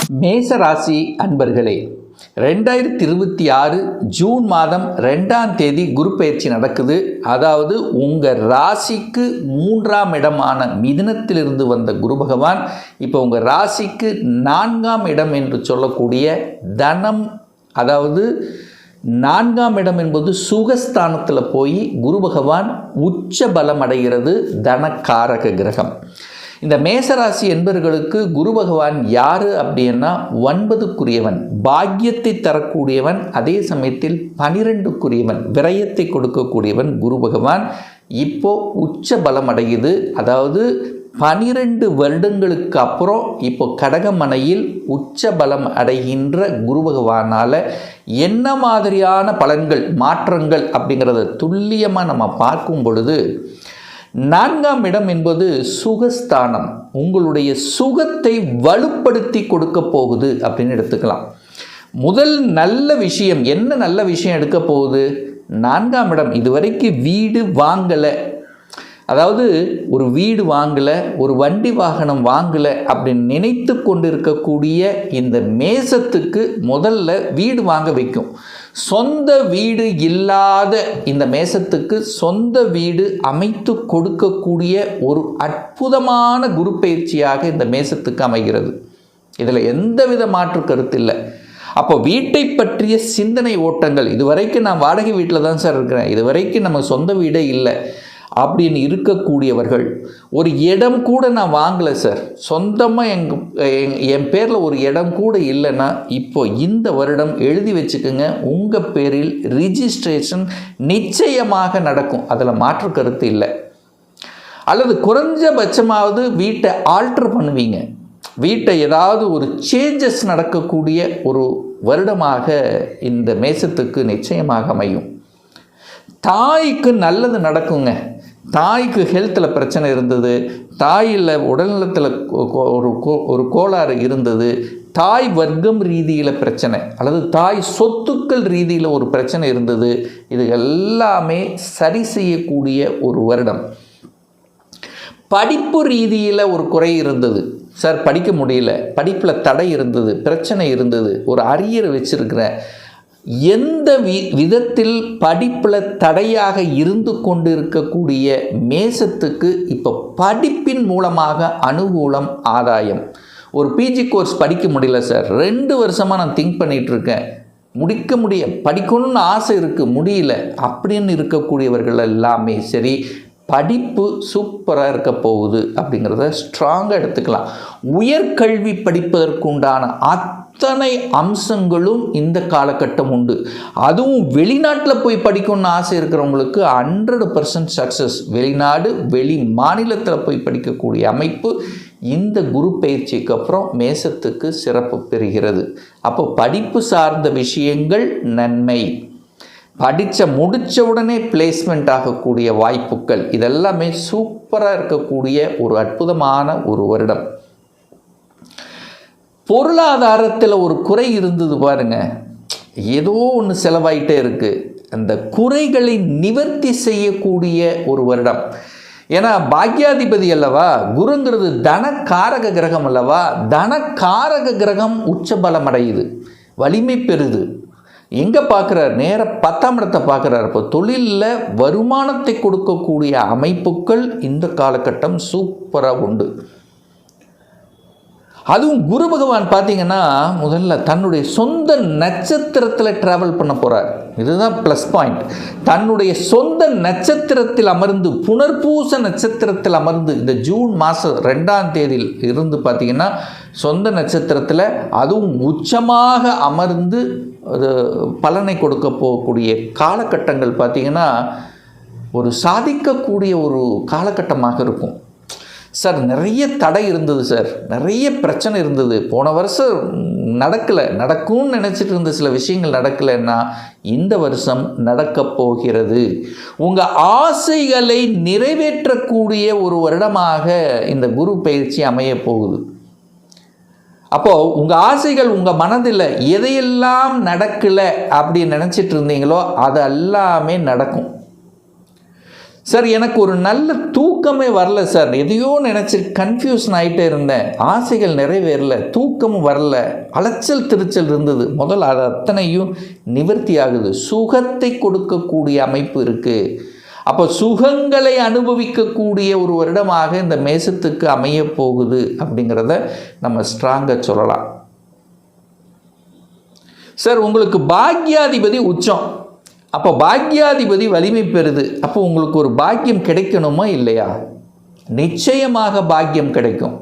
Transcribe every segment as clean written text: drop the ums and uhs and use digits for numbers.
மேசராசி அன்பர்களே, 2026 ஜூன் மாதம் 2ஆம் தேதி குரு பயிற்சி நடக்குது. அதாவது உங்கள் ராசிக்கு 3ஆம் இடமான மிதுனத்திலிருந்து வந்த குரு பகவான் இப்போ உங்கள் ராசிக்கு 4ஆம் இடம் என்று சொல்லக்கூடிய தனம், அதாவது 4ஆம் இடம் என்பது சுகஸ்தானத்தில் போய் குரு பகவான் உச்ச பலம் அடைகிறது. தனக்காரக கிரகம். இந்த மேசராசி என்பவர்களுக்கு குரு பகவான் யார் அப்படின்னா 9க்குரியவன், பாக்கியத்தை தரக்கூடியவன், அதே சமயத்தில் 12க்குரியவன், விரயத்தை கொடுக்கக்கூடியவன் குரு பகவான் இப்போ உச்ச பலம் அடையுது. அதாவது 12 வருடங்களுக்கு அப்புறம் இப்போ கடகமனையில் உச்ச பலம் அடைகின்ற குரு பகவானால் என்ன மாதிரியான பலன்கள் மாற்றங்கள் அப்படிங்கிறத துல்லியமாக நம்ம பார்க்கும் பொழுது, 4ஆம் இடம் என்பது சுகஸ்தானம், உங்களுடைய சுகத்தை வலுப்படுத்தி கொடுக்க போகுது அப்படின்னு எடுத்துக்கலாம். முதல் நல்ல விஷயம் என்ன? நல்ல விஷயம் எடுக்க போகுது 4ஆம் இடம். இதுவரைக்கும் வீடு வாங்கலை, அதாவது ஒரு வீடு வாங்கலை, ஒரு வண்டி வாகனம் வாங்கலை அப்படின்னு நினைத்து கொண்டிருக்கக்கூடிய இந்த மேசத்துக்கு முதல்ல வீடு வாங்க வைக்கும். சொந்த வீடு இல்லாத இந்த மேசத்துக்கு சொந்த வீடு அமைத்து கொடுக்கக்கூடிய ஒரு அற்புதமான குரு பயிற்சியாக இந்த மேசத்துக்கு அமைகிறது. இதில் எந்தவித மாற்று கருத்து இல்லை. அப்போ வீட்டை பற்றிய சிந்தனை ஓட்டங்கள், இதுவரைக்கும் நான் வாடகை வீட்டில் தான் சார் இருக்கிறேன், இதுவரைக்கும் நம்ம சொந்த வீடே இல்லை அப்படின்னு இருக்கக்கூடியவர்கள், ஒரு இடம் கூட நான் வாங்கலை சார், சொந்தமாக என் பேரில் ஒரு இடம் கூட இல்லைன்னா இப்போ இந்த வருடம் எழுதி வச்சுக்கோங்க, உங்கள் பேரில் ரிஜிஸ்ட்ரேஷன் நிச்சயமாக நடக்கும். அதில் மாற்று கருத்து இல்லை. அல்லது குறைஞ்சபட்சமாவது வீட்டை ஆல்டர் பண்ணுவீங்க, வீட்டை ஏதாவது ஒரு சேஞ்சஸ் நடக்கக்கூடிய ஒரு வருடமாக இந்த மேசத்துக்கு நிச்சயமாக அமையும். தாய்க்கு நல்லது நடக்குங்க. தாய்க்கு ஹெல்த்தில் பிரச்சனை இருந்தது, தாயில் உடல்நலத்தில் ஒரு கோளாறு இருந்தது, தாய் வர்க்கம் ரீதியில் பிரச்சனை அல்லது தாய் சொத்துக்கள் ரீதியில் ஒரு பிரச்சனை இருந்தது, இது எல்லாமே சரி செய்யக்கூடிய ஒரு வருடம். படிப்பு ரீதியில் ஒரு குறை இருந்தது சார், படிக்க முடியல, படிப்பில் தடை இருந்தது, பிரச்சனை இருந்தது, ஒரு அரியர் வச்சிருக்கிறேன், எந்த விதத்தில் படிப்பில் தடையாக இருந்து கொண்டு இருக்கக்கூடிய மேசத்துக்கு இப்போ படிப்பின் மூலமாக அனுகூலம், ஆதாயம். ஒரு பிஜி கோர்ஸ் படிக்க முடியல சார், 2 வருஷமாக நான் திங்க் பண்ணிகிட்டு இருக்கேன், படிக்கணும்னு ஆசை இருக்குது, முடியல அப்படின்னு இருக்கக்கூடியவர்கள் எல்லாமே சரி, படிப்பு சூப்பராக இருக்க போகுது அப்படிங்கிறத ஸ்ட்ராங்காக எடுத்துக்கலாம். உயர்கல்வி படிப்பதற்குண்டான அத்தனை அம்சங்களும் இந்த காலகட்டம் உண்டு. அதுவும் வெளிநாட்டில் போய் படிக்கணும்னு ஆசை இருக்கிறவங்களுக்கு 100% சக்ஸஸ். வெளிநாடு, வெளி மாநிலத்தில் போய் படிக்கக்கூடிய அமைப்பு இந்த குரு பயிற்சிக்கு அப்புறம் மேசத்துக்கு சிறப்பு பெறுகிறது. அப்போ படிப்பு சார்ந்த விஷயங்கள் நன்மை, முடித்த உடனே பிளேஸ்மெண்ட் ஆகக்கூடிய வாய்ப்புகள், இதெல்லாமே சூப்பராக இருக்கக்கூடிய ஒரு அற்புதமான ஒரு வருடம். பொருளாதாரத்தில் ஒரு குறை இருந்தது பாருங்க, ஏதோ ஒன்று செலவாயிட்டே இருக்குது, அந்த குறைகளை நிவர்த்தி செய்யக்கூடிய ஒரு வருடம். ஏன்னா பாக்யாதிபதி அல்லவா, குருங்கிறது தனக்காரக கிரகம் அல்லவா, தனக்காரக கிரகம் உச்சபலம் அடையுது, வலிமை பெறுது. எங்கே பார்க்குறார்? நேர 10ஆம் இடத்தை பார்க்குறார். இப்போ தொழிலில் வருமானத்தை கொடுக்கக்கூடிய அமைப்புகள் இந்த காலகட்டம் சூப்பராக உண்டு. அதுவும் குரு பகவான் பார்த்தீங்கன்னா முதல்ல தன்னுடைய சொந்த நட்சத்திரத்தில் ட்ராவல் பண்ண போகிறார். இதுதான் ப்ளஸ் பாயிண்ட். தன்னுடைய சொந்த நட்சத்திரத்தில் அமர்ந்து, புனர்பூச நட்சத்திரத்தில் அமர்ந்து, இந்த ஜூன் மாதம் 2ஆம் தேதியில் இருந்து பார்த்தீங்கன்னா சொந்த நட்சத்திரத்தில் அதுவும் உச்சமாக அமர்ந்து பலனை கொடுக்க போகக்கூடிய காலகட்டங்கள் பார்த்திங்கன்னா ஒரு சாதிக்கக்கூடிய ஒரு காலகட்டமாக இருக்கும். சார் நிறைய தடை இருந்தது சார், நிறைய பிரச்சனை இருந்தது, போன வருஷம் நடக்கும்னு நினச்சிட்டு இருந்த சில விஷயங்கள் நடக்கலைன்னா இந்த வருஷம் நடக்கப் போகிறது. உங்கள் ஆசைகளை நிறைவேற்றக்கூடிய ஒரு வருடமாக இந்த குரு பயிற்சி அமைய போகுது. அப்போது உங்கள் ஆசைகள் உங்கள் மனதில் எதையெல்லாம் நடக்கலை அப்படின்னு நினச்சிட்டு இருந்தீங்களோ அது எல்லாமே நடக்கும். சார் எனக்கு ஒரு நல்ல தூக்கமே வரல சார், எதையோ நினச்சி கன்ஃபியூஷன் ஆகிட்டே இருந்தேன், ஆசைகள் நிறைவேறல, தூக்கமும் வரல, அலைச்சல் திருச்சல் இருந்தது. முதல்ல அது அத்தனையும் நிவர்த்தி ஆகுது. சுகத்தை கொடுக்கக்கூடிய அமைப்பு இருக்குது. அப்போ சுகங்களை அனுபவிக்கக்கூடிய ஒரு வருடமாக இந்த மேசத்துக்கு அமைய போகுது அப்படிங்கிறத நம்ம ஸ்ட்ராங்காக சொல்லலாம். சார் உங்களுக்கு பாக்யாதிபதி உச்சம், அப்போ பாக்யாதிபதி வலிமை பெறுது. அப்போ உங்களுக்கு ஒரு பாக்கியம் கிடைக்கணுமா இல்லையா? நிச்சயமாக பாக்கியம் கிடைக்கும்.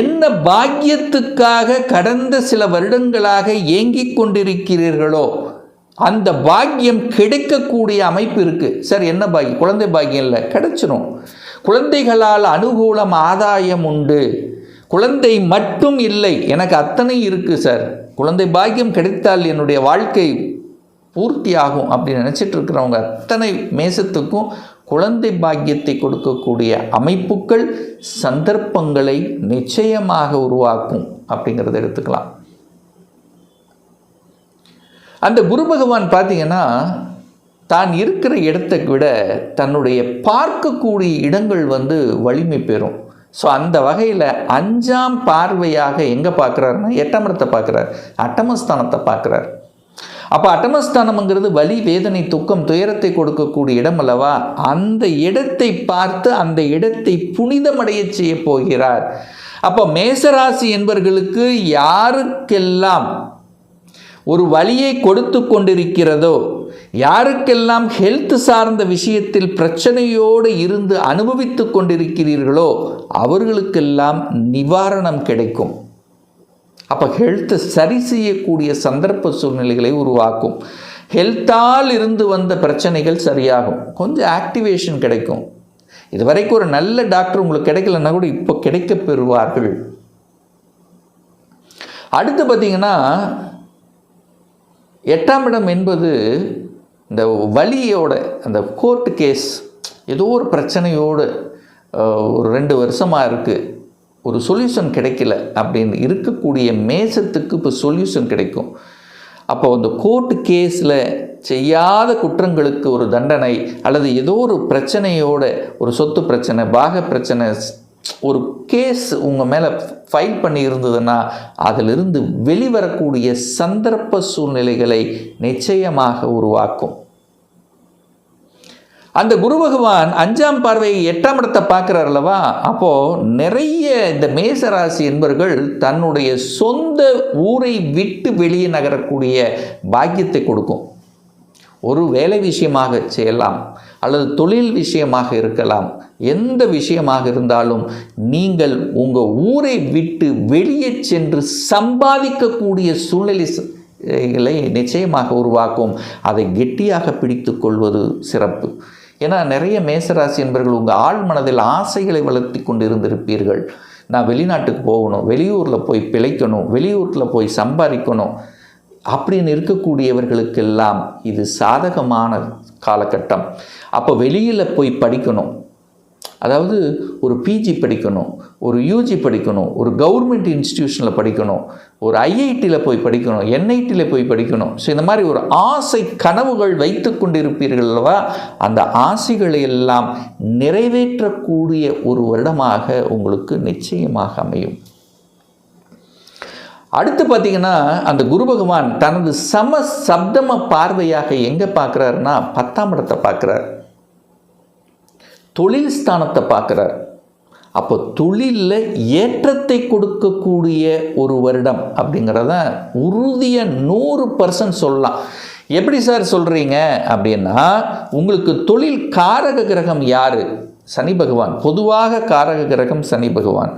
என்ன பாக்கியத்துக்காக கடந்த சில வருடங்களாக ஏங்கிக் கொண்டிருக்கிறீர்களோ அந்த பாக்கியம் கிடைக்கக்கூடிய அமைப்பு இருக்குது. சார் என்ன பாக்கியம்? குழந்தை பாக்கியம் இல்லை, கிடைச்சிடும். குழந்தைகளால் அனுகூலம் ஆதாயம் உண்டு. குழந்தை மட்டும் இல்லை, எனக்கு அத்தனை இருக்குது சார். குழந்தை பாக்கியம் கிடைத்தால் என்னுடைய வாழ்க்கை பூர்த்தி ஆகும் அப்படின்னு நினச்சிட்டு இருக்கிறவங்க அத்தனை மேசத்துக்கும் குழந்தை பாக்கியத்தை கொடுக்கக்கூடிய அமைப்புகள் சந்தர்ப்பங்களை நிச்சயமாக உருவாக்கும் அப்படிங்கிறத எடுத்துக்கலாம். அந்த குரு பகவான் பார்த்தீங்கன்னா தான் இருக்கிற இடத்தை விட தன்னுடைய பார்க்கக்கூடிய இடங்கள் வலிமை பெறும். ஸோ அந்த வகையில் 5ஆம் பார்வையாக எங்கே பார்க்குறாருன்னா 8ஆம் இடத்தை பார்க்குறார், அட்டமஸ்தானத்தை பார்க்குறார். அப்போ அட்டமஸ்தானம்ங்கிறது வலி, வேதனை, துக்கம், துயரத்தை கொடுக்கக்கூடிய இடம் அல்லவா? அந்த இடத்தை பார்த்து அந்த இடத்தை புனிதமடைய செய்ய போகிறார். அப்போ மேசராசி என்பவர்களுக்கு யாருக்கெல்லாம் ஒரு வலியை கொடுத்து கொண்டிருக்கிறதோ, யாருக்கெல்லாம் ஹெல்த் சார்ந்த விஷயத்தில் பிரச்சனையோடு இருந்து அனுபவித்து கொண்டிருக்கிறீர்களோ அவர்களுக்கெல்லாம் நிவாரணம் கிடைக்கும். அப்போ ஹெல்த்தை சரி செய்யக்கூடிய சந்தர்ப்ப சூழ்நிலைகளை உருவாக்கும். ஹெல்த்தால் இருந்து வந்த பிரச்சனைகள் சரியாகும், கொஞ்சம் ஆக்டிவேஷன் கிடைக்கும். இதுவரைக்கும் ஒரு நல்ல டாக்டர் உங்களுக்கு கிடைக்கலன்னா கூட இப்போ கிடைக்க பெறுவார்கள். அடுத்து பார்த்திங்கன்னா 8ஆம் இடம் என்பது இந்த வலியோட, அந்த கோர்ட் கேஸ், ஏதோ ஒரு பிரச்சனையோடு ஒரு 2 வருஷமாக இருக்குது, ஒரு சொல்யூஷன் கிடைக்கல அப்படின்னு இருக்கக்கூடிய மேசத்துக்கு இப்போ சொல்யூஷன் கிடைக்கும். அப்போ அந்த கோர்ட் கேஸில் செய்யாத குற்றங்களுக்கு ஒரு தண்டனை, அல்லது ஏதோ ஒரு பிரச்சனையோட, ஒரு சொத்து பிரச்சனை, பாக பிரச்சனை, ஒரு கேஸ் உங்கள் மேலே ஃபைல் பண்ணி இருந்ததுன்னா அதிலிருந்து வெளிவரக்கூடிய சந்தர்ப்ப சூழ்நிலைகளை நிச்சயமாக உருவாக்கும். அந்த குரு பகவான் 5ஆம் பார்வை 8ஆம் இடத்தை பார்க்குறார் அல்லவா? அப்போது நிறைய இந்த மேசராசி என்பவர்கள் தன்னுடைய சொந்த ஊரை விட்டு வெளியே நகரக்கூடிய பாக்கியத்தை கொடுக்கும். ஒரு வேலை விஷயமாக செய்யலாம், அல்லது தொழில் விஷயமாக இருக்கலாம், எந்த விஷயமாக இருந்தாலும் நீங்கள் உங்கள் ஊரை விட்டு வெளியே சென்று சம்பாதிக்கக்கூடிய சூழ்நிலைகளை நிச்சயமாக உருவாக்கும். அதை கெட்டியாக பிடித்து கொள்வது சிறப்பு. ஏன்னா நிறைய மேசராசி என்பவர்கள் உங்கள் ஆழ் மனதில் ஆசைகளை வளர்த்தி கொண்டு இருந்திருப்பீர்கள். நான் வெளிநாட்டுக்கு போகணும், வெளியூரில் போய் பிழைக்கணும், வெளியூரில் போய் சம்பாதிக்கணும் அப்படின்னு இருக்கக்கூடியவர்களுக்கெல்லாம் இது சாதகமான காலகட்டம். அப்போ வெளியில் போய் படிக்கணும், அதாவது ஒரு பிஜி படிக்கணும், ஒரு யூஜி படிக்கணும், ஒரு கவர்மெண்ட் இன்ஸ்டிடியூஷனில் படிக்கணும், ஒரு ஐஐடியில் போய் படிக்கணும், என்ஐடியில் போய் படிக்கணும். ஸோ இந்த மாதிரி ஒரு ஆசை கனவுகள் வைத்து கொண்டிருப்பீர்கள் அல்லவா? அந்த ஆசைகளை எல்லாம் நிறைவேற்றக்கூடிய ஒரு வருடமாக உங்களுக்கு நிச்சயமாக அமையும். அடுத்து பார்த்திங்கன்னா அந்த குரு பகவான் தனது சப்தம பார்வையாக எங்கே பார்க்குறாருன்னா 10ஆம் இடத்தை பார்க்குறார், தொழில் ஸ்தானத்தை பார்க்குறார். அப்போ தொழிலில் ஏற்றத்தை கொடுக்கக்கூடிய ஒரு வருடம் அப்படிங்கிறத உறுதியாக 100% சொல்லலாம். எப்படி சார் சொல்கிறீங்க அப்படின்னா, உங்களுக்கு தொழில் காரக கிரகம் யார்? சனி பகவான். பொதுவாக காரக கிரகம் சனி பகவான்.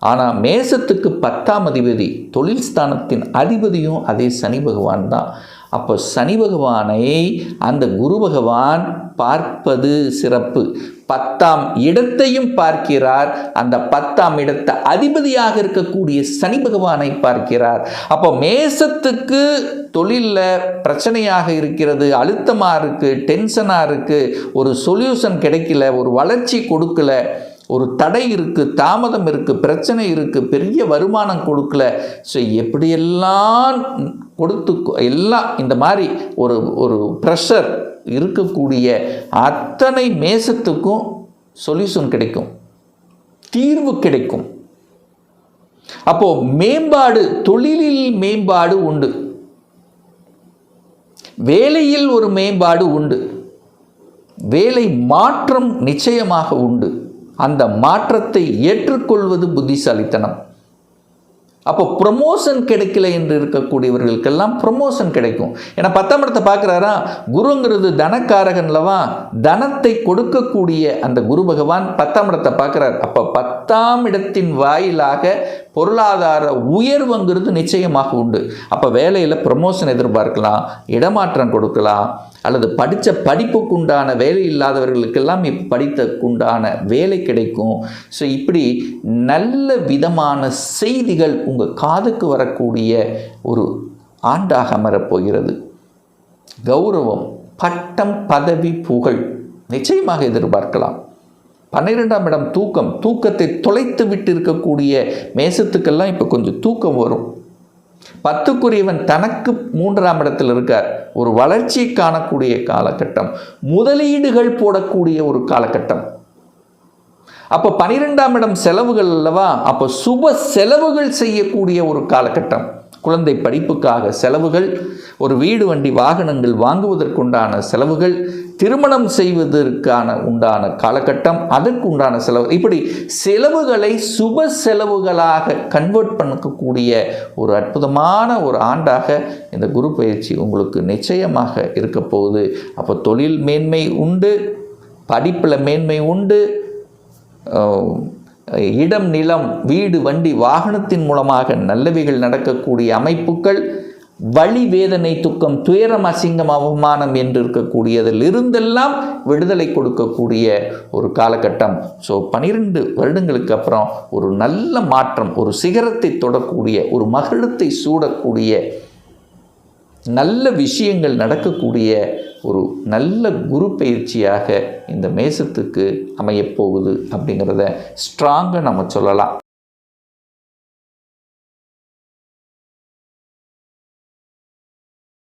ஆனால் மேசத்துக்கு 10ஆம் அதிபதி, தொழில் ஸ்தானத்தின் அதிபதியும் அதே சனி பகவான் தான். அப்போ சனி பகவானை அந்த குரு பகவான் பார்ப்பது சிறப்பு. 10ஆம் இடத்தையும் பார்க்கிறார், அந்த 10ஆம் இடத்தை அதிபதியாக இருக்கக்கூடிய சனி பகவானை பார்க்கிறார். அப்போ மேசத்துக்கு தொழிலில் பிரச்சனையாக இருக்கிறது, அழுத்தமாக இருக்குது, டென்ஷனாக இருக்குது, ஒரு சொல்யூஷன் கிடைக்கல, ஒரு வளர்ச்சி கொடுக்கல, ஒரு தடை இருக்குது, தாமதம் இருக்குது, பிரச்சனை இருக்குது, பெரிய வருமானம் கொடுக்கல. ஸோ எப்படியெல்லாம் கொடுத்து எல்லாம் இந்த மாதிரி ஒரு ப்ரெஷர் இருக்கக்கூடிய அத்தனை மேசத்துக்கும் சொல்யூஷன் கிடைக்கும், தீர்வு கிடைக்கும். அப்போ மேம்பாடு, தொழிலில் மேம்பாடு உண்டு, வேலையில் ஒரு மேம்பாடு உண்டு, வேலை மாற்றம் நிச்சயமாக உண்டு. அந்த மாற்றத்தை ஏற்றுக்கொள்வது புத்திசாலித்தனம். அப்போ ப்ரமோஷன் கிடைக்கல என்று இருக்கக்கூடியவர்களுக்கெல்லாம் ப்ரமோஷன் கிடைக்கும். ஏன்னா 10ஆம் இடத்தை பார்க்குறாரா, குருங்கிறது தனக்காரகன்லவா, தனத்தை கொடுக்கக்கூடிய அந்த குரு பகவான் 10ஆம் இடத்தை பார்க்குறார். அப்போ 10ஆம் இடத்தின் வாயிலாக பொருளாதார உயர்வுங்கிறது நிச்சயமாக உண்டு. அப்போ வேலையில் ப்ரமோஷன் எதிர்பார்க்கலாம், இடமாற்றம் கொடுக்கலாம், அல்லது படித்த படிப்புக்குண்டான வேலை இல்லாதவர்களுக்கெல்லாம் இப்போ படித்தக்குண்டான வேலை கிடைக்கும். ஸோ இப்படி நல்ல விதமான செய்திகள் உங்கள் காதுக்கு வரக்கூடிய ஒரு ஆண்டாக அமரப்போகிறது. கௌரவம், பட்டம், பதவி, புகழ் நிச்சயமாக எதிர்பார்க்கலாம். 12ஆம் இடம் தூக்கம், தூக்கத்தை தொலைத்து விட்டு இருக்கக்கூடிய மேசத்துக்கெல்லாம் இப்போ கொஞ்சம் தூக்கம் வரும். 10க்குரியவன் தனக்கு 3ஆம் இடத்தில் இருக்கார். ஒரு வளர்ச்சியை காணக்கூடிய காலகட்டம், முதலீடுகள் போடக்கூடிய ஒரு காலகட்டம். அப்போ 12ஆம் இடம் செலவுகள் அல்லவா, அப்போ சுப செலவுகள் செய்யக்கூடிய ஒரு காலகட்டம். குழந்தை படிப்புக்காக செலவுகள், ஒரு வீடு வண்டி வாகனங்கள் வாங்குவதற்குண்டான செலவுகள், திருமணம் செய்வதற்கான உண்டான காலகட்டம், அதற்கு உண்டான செலவு, இப்படி செலவுகளை சுப செலவுகளாக கன்வெர்ட் பண்ணக்கூடிய ஒரு அற்புதமான ஒரு ஆண்டாக இந்த குரு பயிற்சி உங்களுக்கு நிச்சயமாக இருக்க போகுது. அப்போ தொழில் மேன்மை உண்டு, படிப்பில் மேன்மை உண்டு, இடம், நிலம், வீடு, வண்டி, வாகனத்தின் மூலமாக நல்லவைகள் நடக்கக்கூடிய அமைப்புகள், வலி, வேதனை, துக்கம், துயரம், அசிங்கம், அவமானம் என்று இருக்கக்கூடியதில் இருந்தெல்லாம் விடுதலை கொடுக்கக்கூடிய ஒரு காலகட்டம். ஸோ 12 வருடங்களுக்கு அப்புறம் ஒரு நல்ல மாற்றம், ஒரு சிகரத்தை தொடக்கூடிய, ஒரு மகிழத்தை சூடக்கூடிய, நல்ல விஷயங்கள் நடக்கக்கூடிய ஒரு நல்ல குரு பயிற்சியாக இந்த மேசத்துக்கு அமையப்போகுது அப்படிங்கிறத ஸ்ட்ராங்காக நம்ம சொல்லலாம்.